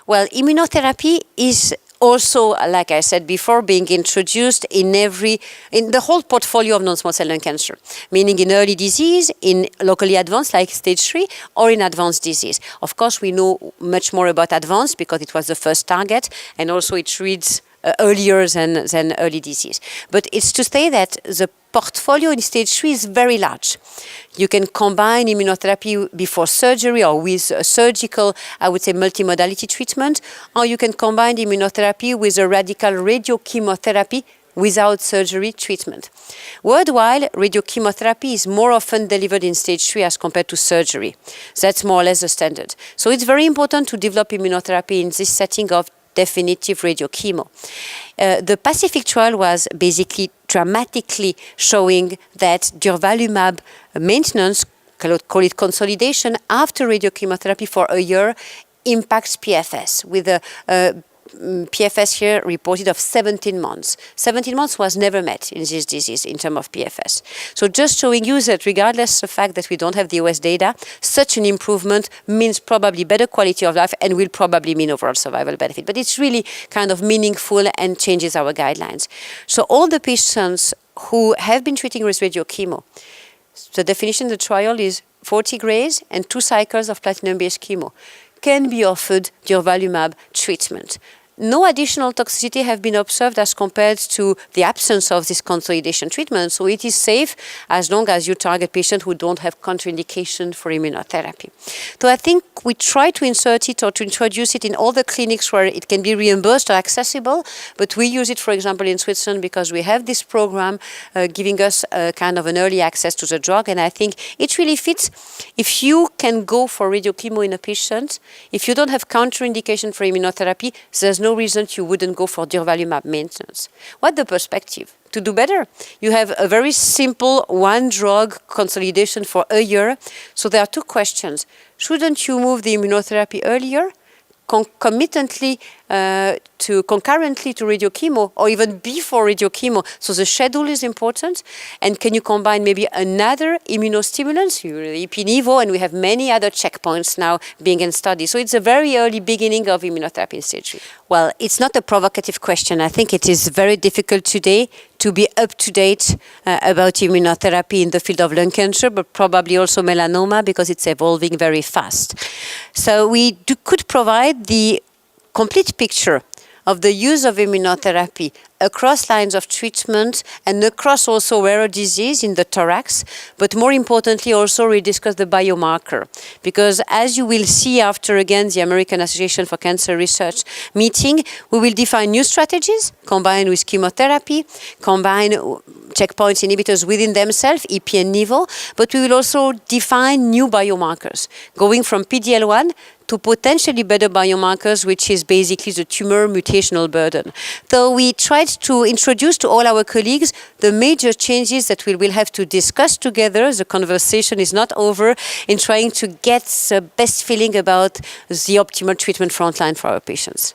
Well, immunotherapy is also, like I said before, being introduced in the whole portfolio of non-small cell lung cancer, meaning in early disease, in locally advanced like stage 3, or in advanced disease. Of course, we know much more about advanced because it was the first target, and also it reads earlier than early disease. But it's to say that the portfolio in stage 3 is very large. You can combine immunotherapy before surgery or with a surgical, I would say, multimodality treatment, or you can combine immunotherapy with a radical radiochemotherapy without surgery treatment. Worldwide, radiochemotherapy is more often delivered in stage 3 as compared to surgery. That's more or less the standard. So it's very important to develop immunotherapy in this setting of definitive radiochemo. The Pacific trial was basically dramatically showing that Durvalumab maintenance, call it consolidation, after radiochemotherapy for a year impacts PFS with a PFS here reported of 17 months. 17 months was never met in this disease in terms of PFS. So just showing you that regardless of the fact that we don't have the OS data, such an improvement means probably better quality of life and will probably mean overall survival benefit. But it's really kind of meaningful and changes our guidelines. So all the patients who have been treating with radiochemo, the definition of the trial is 40 grays and 2 cycles of platinum-based chemo, can be offered Durvalumab treatment. No additional toxicity have been observed as compared to the absence of this consolidation treatment, so it is safe as long as you target patients who don't have contraindication for immunotherapy. So I think we try to insert it or to introduce it in all the clinics where it can be reimbursed or accessible, but we use it, for example, in Switzerland because we have this program giving us kind of an early access to the drug, and I think it really fits. If you can go for radiochemo in a patient, if you don't have contraindication for immunotherapy, there's no reason you wouldn't go for Durvalumab maintenance. What's the perspective? To do better. You have a very simple one-drug consolidation for a year. So there are 2 questions. Shouldn't you move the immunotherapy earlier, concurrently to radiochemo, or even before radiochemo? So the schedule is important. And can you combine maybe another immunostimulant, Ipi/Nivo, and we have many other checkpoints now being in study. So it's a very early beginning of immunotherapy in stage 3. Well, it's not a provocative question. I think it is very difficult today to be up to date about immunotherapy in the field of lung cancer, but probably also melanoma because it's evolving very fast. So we could provide the complete picture of the use of immunotherapy across lines of treatment and across also rare disease in the thorax, but more importantly also we discuss the biomarker. Because as you will see after again the American Association for Cancer Research meeting, we will define new strategies combined with chemotherapy, combine checkpoint inhibitors within themselves, Ipi and Nivo, but we will also define new biomarkers, going from PD-L1 to potentially better biomarkers, which is basically the tumor mutational burden. So we tried to introduce to all our colleagues the major changes that we will have to discuss together. The conversation is not over in trying to get the best feeling about the optimal treatment frontline for our patients.